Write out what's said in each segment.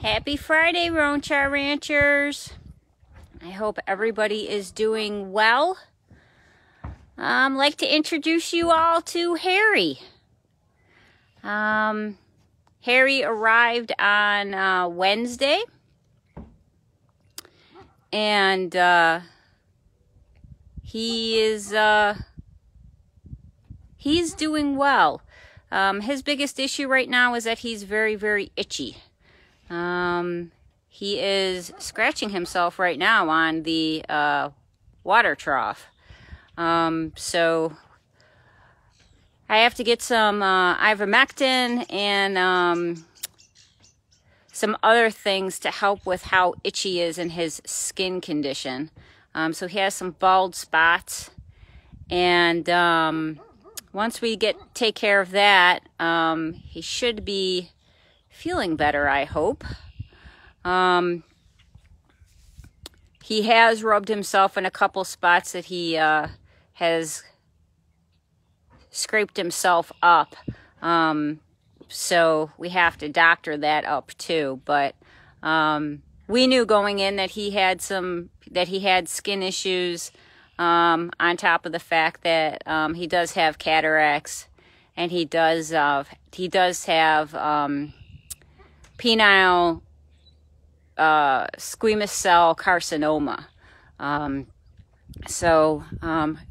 Happy Friday, Roanchar Ranchers. I hope everybody is doing well. I'd like to introduce you all to Harry. Harry arrived on Wednesday, and he's doing well. His biggest issue right now is that he's very, very itchy. He is scratching himself right now on the water trough. So I have to get some Ivermectin and some other things to help with how itchy he is in his skin condition. So he has some bald spots, and once we take care of that, he should be feeling better, I hope. He has rubbed himself in a couple spots that he has scraped himself up. So we have to doctor that up too. But we knew going in that he had skin issues, on top of the fact that he does have cataracts, and he does have penile squamous cell carcinoma. So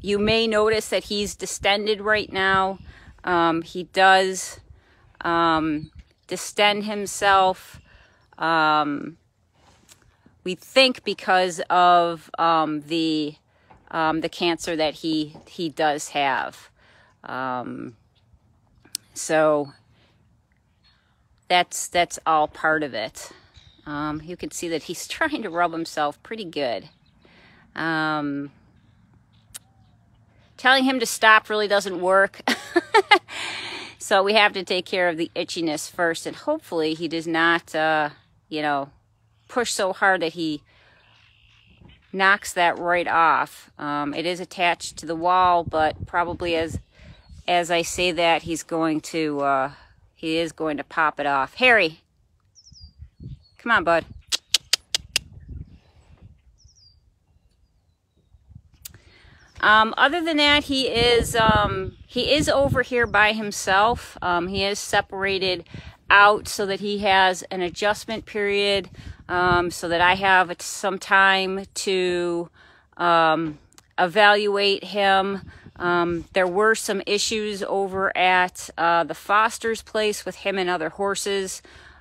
you may notice that he's distended right now. He does distend himself, we think, because of the cancer that he does have. So that's all part of it. You can see that he's trying to rub himself pretty good. Telling him to stop really doesn't work. So we have to take care of the itchiness first, and hopefully he does not, push so hard that he knocks that right off. It is attached to the wall, but probably as I say that, he is going to pop it off. Harry, come on, bud. Other than that, he is over here by himself. He is separated out so that he has an adjustment period, so that I have some time to evaluate him. There were some issues over at the Foster's place with him and other horses.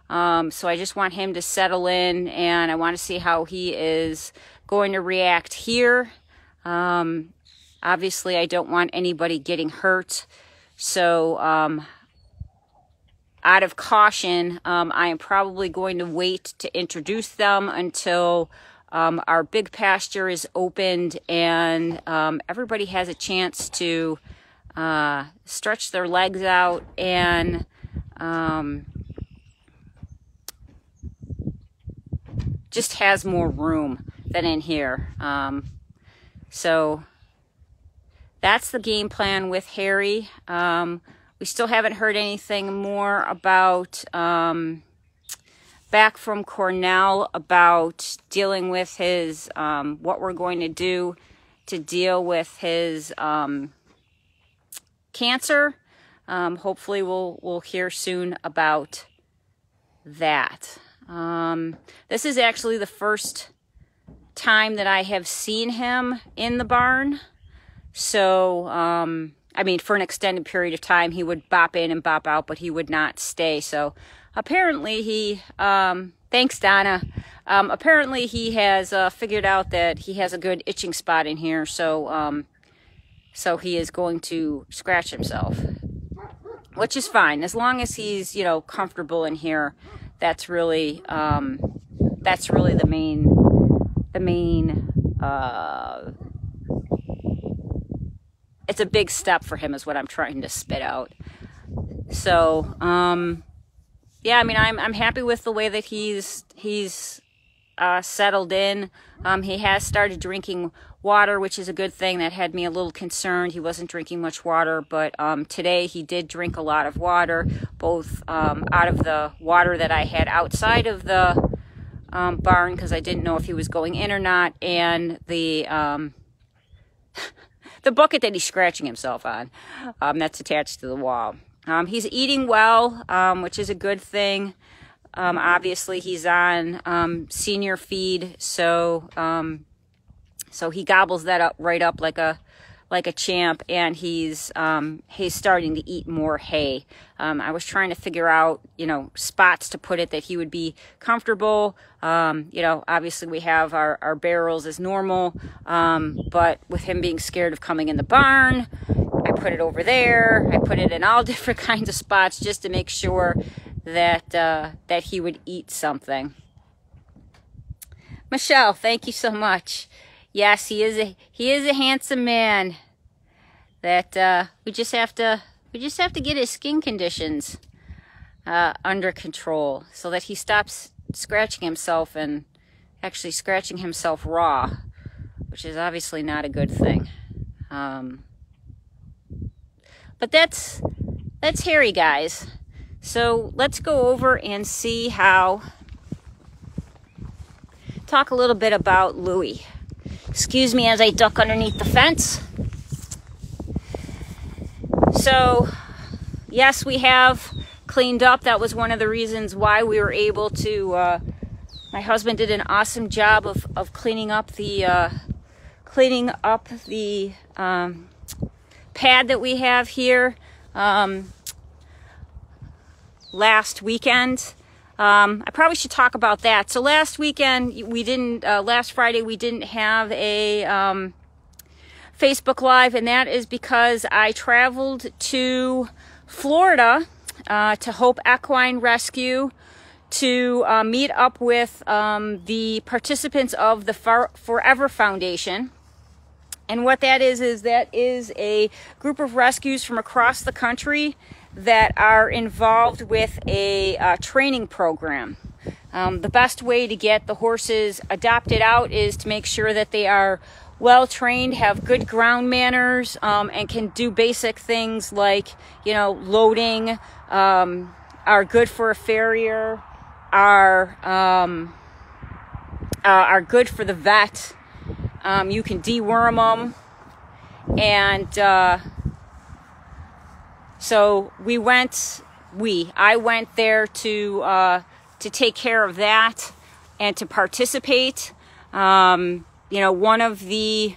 So I just want him to settle in, and I want to see how he is going to react here. Obviously, I don't want anybody getting hurt. So out of caution, I am probably going to wait to introduce them until our big pasture is opened and everybody has a chance to stretch their legs out and just has more room than in here. So that's the game plan with Harry. We still haven't heard anything more about back from Cornell about dealing with his what we're going to do to deal with his cancer. Hopefully we'll hear soon about that. This is actually the first time that I have seen him in the barn. So, I mean, for an extended period of time, he would bop in and bop out, but he would not stay. So apparently he, thanks Donna, apparently he has figured out that he has a good itching spot in here. So, so he is going to scratch himself, which is fine. As long as he's, comfortable in here, that's really the main, it's a big step for him is what I'm trying to spit out. So, yeah, I mean, I'm happy with the way that he's settled in. He has started drinking water, which is a good thing. That had me a little concerned. He wasn't drinking much water, but today he did drink a lot of water, both out of the water that I had outside of the barn, because I didn't know if he was going in or not, and the the bucket that he's scratching himself on, that's attached to the wall. He's eating well, which is a good thing. Obviously he's on senior feed, so so he gobbles that up right up like a champ, and he's starting to eat more hay. I was trying to figure out, spots to put it that he would be comfortable. Obviously we have our barrels as normal, but with him being scared of coming in the barn, I put it over there. I put it in all different kinds of spots just to make sure that that he would eat something. Michelle, thank you so much. Yes, he is a handsome man. That we just have to get his skin conditions under control so that he stops scratching himself and actually scratching himself raw, which is obviously not a good thing. But that's Harry, guys. So let's go over and see talk a little bit about Louie. Excuse me as I duck underneath the fence. So, yes, we have cleaned up. That was one of the reasons why we were able to, my husband did an awesome job of cleaning up the pad that we have here last weekend. I probably should talk about that. So last weekend, last Friday, we didn't have a Facebook Live, and that is because I traveled to Florida to Hope Equine Rescue to meet up with the participants of the Forever Foundation. And what that is a group of rescues from across the country that are involved with a training program. The best way to get the horses adopted out is to make sure that they are well trained, have good ground manners, and can do basic things like, loading, are good for a farrier, are good for the vet. You can deworm them, and so I went there to take care of that and to participate. One of the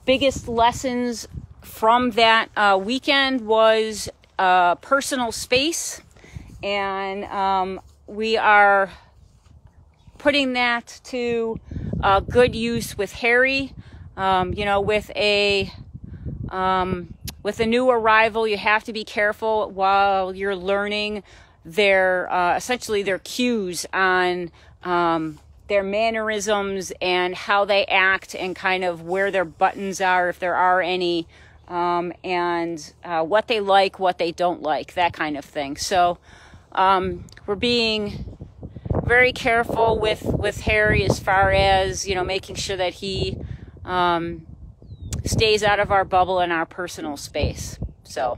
biggest lessons from that weekend was personal space, and we are putting that to good use with Harry. With a new arrival, you have to be careful while you're learning essentially their cues on their mannerisms and how they act and kind of where their buttons are, if there are any, and what they like, what they don't like, that kind of thing. So we're being very careful with Harry as far as, making sure that he stays out of our bubble and our personal space. So,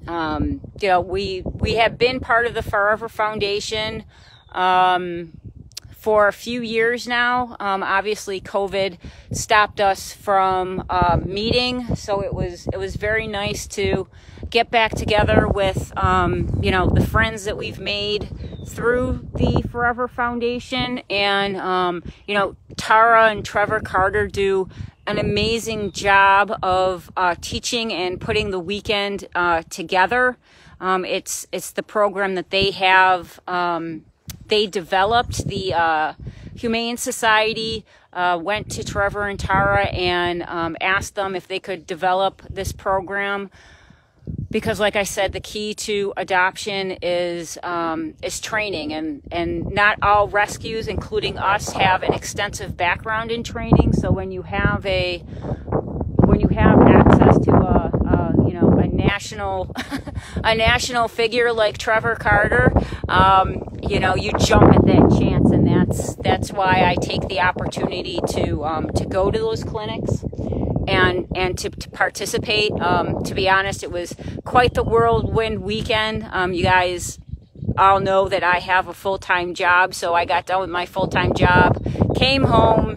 we have been part of the Forever Foundation for a few years now. Obviously COVID stopped us from meeting, so it was very nice to get back together with the friends that we've made through the Forever Foundation. And Tara and Trevor Carter do an amazing job of teaching and putting the weekend together. It's the program that they have. They developed. The Humane Society went to Trevor and Tara and asked them if they could develop this program, because, like I said, the key to adoption is training, and not all rescues, including us, have an extensive background in training. So when you have access to a national a national figure like Trevor Carter, you jump at that chance, and that's why I take the opportunity to go to those clinics and to participate. To be honest, it was quite the whirlwind weekend. You guys all know that I have a full-time job, so I got done with my full-time job, came home,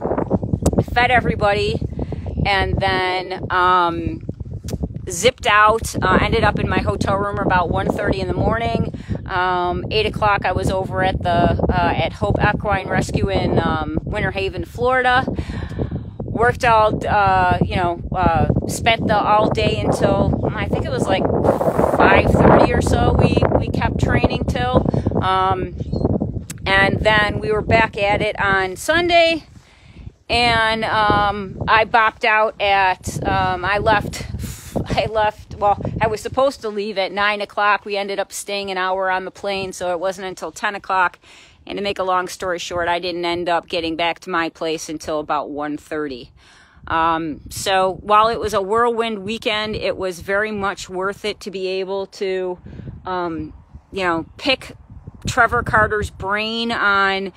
fed everybody, and then zipped out. Ended up in my hotel room about 1:30 in the morning. 8 o'clock I was over at the at Hope Equine Rescue in Winter Haven, Florida. Worked all spent all day until I think it was like 5:30 or so. We kept training till, and then we were back at it on Sunday. And I bopped out at I left. Well, I was supposed to leave at 9 o'clock. We ended up staying an hour on the plane, so it wasn't until 10 o'clock. And to make a long story short, I didn't end up getting back to my place until about 1:30. So while it was a whirlwind weekend, it was very much worth it to be able to, pick Trevor Carter's brain on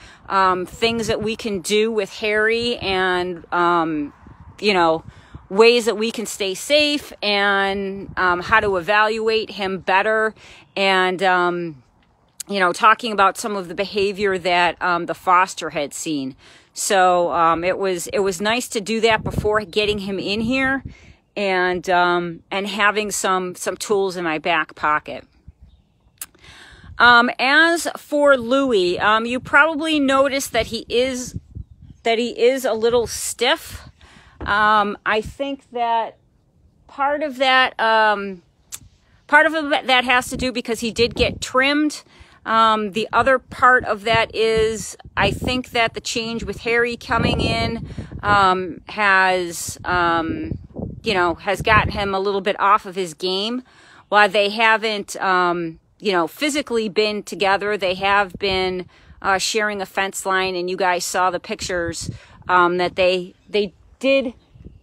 things that we can do with Harry, and ways that we can stay safe, and how to evaluate him better, and talking about some of the behavior that the foster had seen. So it was nice to do that before getting him in here, and having some tools in my back pocket. As for Louie, you probably noticed that he is a little stiff. I think that part of that has to do because he did get trimmed. The other part of that is I think that the change with Harry coming in has gotten him a little bit off of his game. While they haven't physically been together, they have been sharing a fence line, and you guys saw the pictures that they did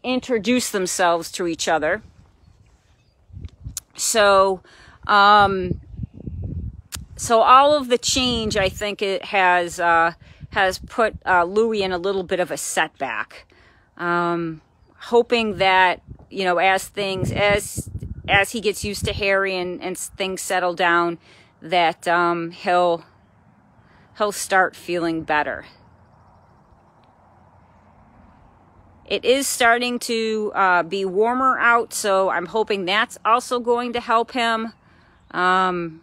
introduce themselves to each other. So all of the change, I think, it has put Louie in a little bit of a setback. Hoping that as he gets used to Harry and things settle down, that he'll start feeling better. It is starting to be warmer out, so I'm hoping that's also going to help him. We're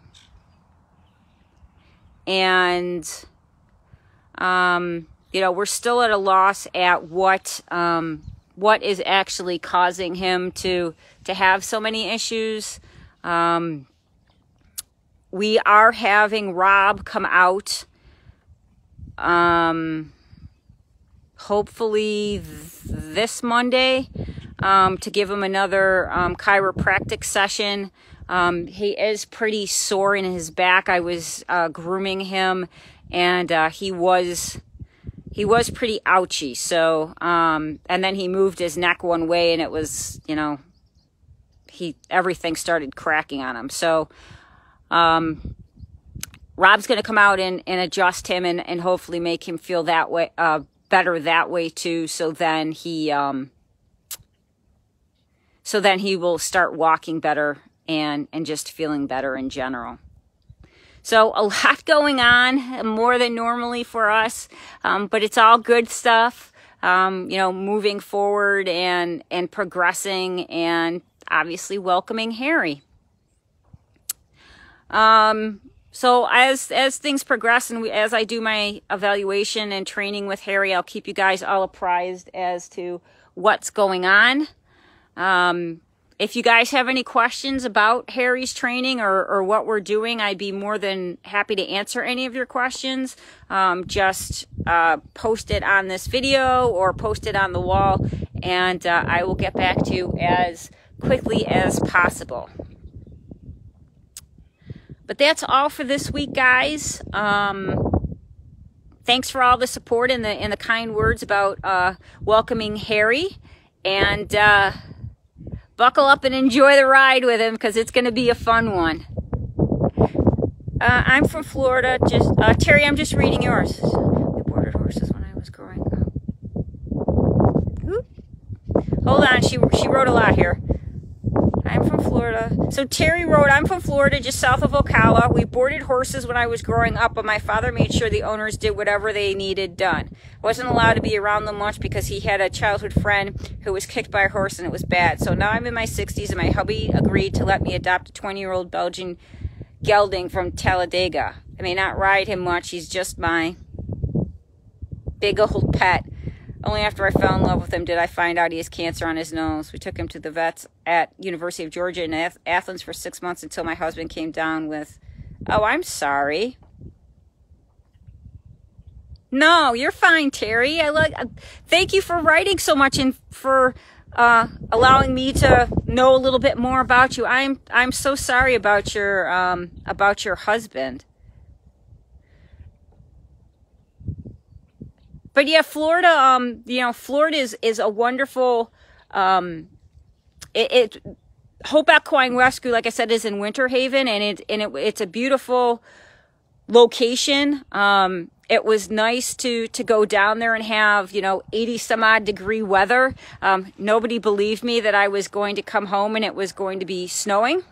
still at a loss at what is actually causing him to have so many issues. We are having Rob come out, hopefully this Monday, to give him another chiropractic session. He is pretty sore in his back. I was grooming him, and he was pretty ouchy. So, and then he moved his neck one way, and it was, everything started cracking on him. So, Rob's going to come out and adjust him and hopefully make him feel that way, better that way too. So then he will start walking better and just feeling better in general. So a lot going on, more than normally for us, but it's all good stuff. Moving forward and progressing, and obviously welcoming Harry. So as things progress, and as I do my evaluation and training with Harry, I'll keep you guys all apprised as to what's going on. If you guys have any questions about Harry's training or what we're doing, I'd be more than happy to answer any of your questions. Just post it on this video or post it on the wall, and I will get back to you as quickly as possible. But that's all for this week, guys. Thanks for all the support and the kind words about welcoming Harry, and buckle up and enjoy the ride with him, because it's going to be a fun one. I'm from Florida. Terry, I'm just reading yours. We border Hold on, she wrote a lot here. I'm from Florida. So Terry wrote, I'm from Florida, just south of Ocala. We boarded horses when I was growing up, but my father made sure the owners did whatever they needed done. Wasn't allowed to be around them much because he had a childhood friend who was kicked by a horse and it was bad. So now I'm in my 60s and my hubby agreed to let me adopt a 20-year-old Belgian gelding from Talladega. I may not ride him much. He's just my big old pet. Only after I fell in love with him did I find out he has cancer on his nose. We took him to the vets at University of Georgia in Athens for 6 months until my husband came down with, oh, I'm sorry. No, you're fine, Terry. Thank you for writing so much and for allowing me to know a little bit more about you. I'm so sorry about your husband. But yeah, Florida, Florida is a wonderful, Hope Equine Rescue, like I said, is in Winter Haven, and it's a beautiful location. It was nice to go down there and have, 80 some odd degree weather. Nobody believed me that I was going to come home and it was going to be snowing.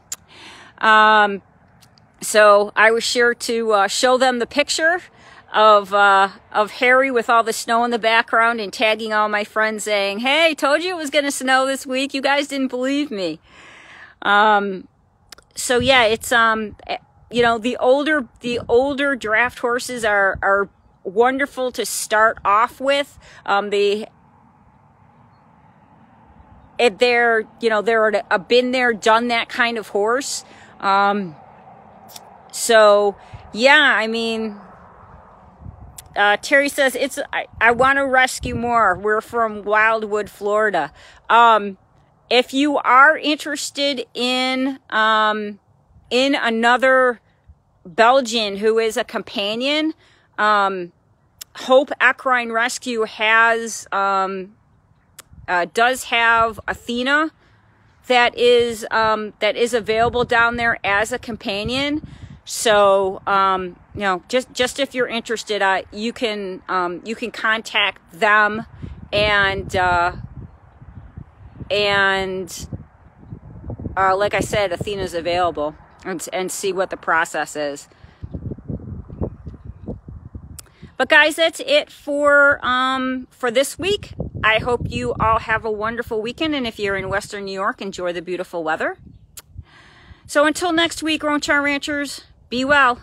So I was sure to show them the picture of Harry with all the snow in the background and tagging all my friends saying, hey, told you it was going to snow this week. You guys didn't believe me. So yeah, it's, the older draft horses are wonderful to start off with. They're a been there, done that kind of horse. So yeah, I mean, Terry says, I want to rescue more. We're from Wildwood, Florida. If you are interested in another Belgian who is a companion, Hope Equine Rescue does have Athena that is available down there as a companion. So, just if you're interested, you can contact them and like I said, Athena's available and see what the process is. But guys, that's it for this week. I hope you all have a wonderful weekend, and if you're in Western New York, enjoy the beautiful weather. So until next week, Roanchar Ranchers, be well.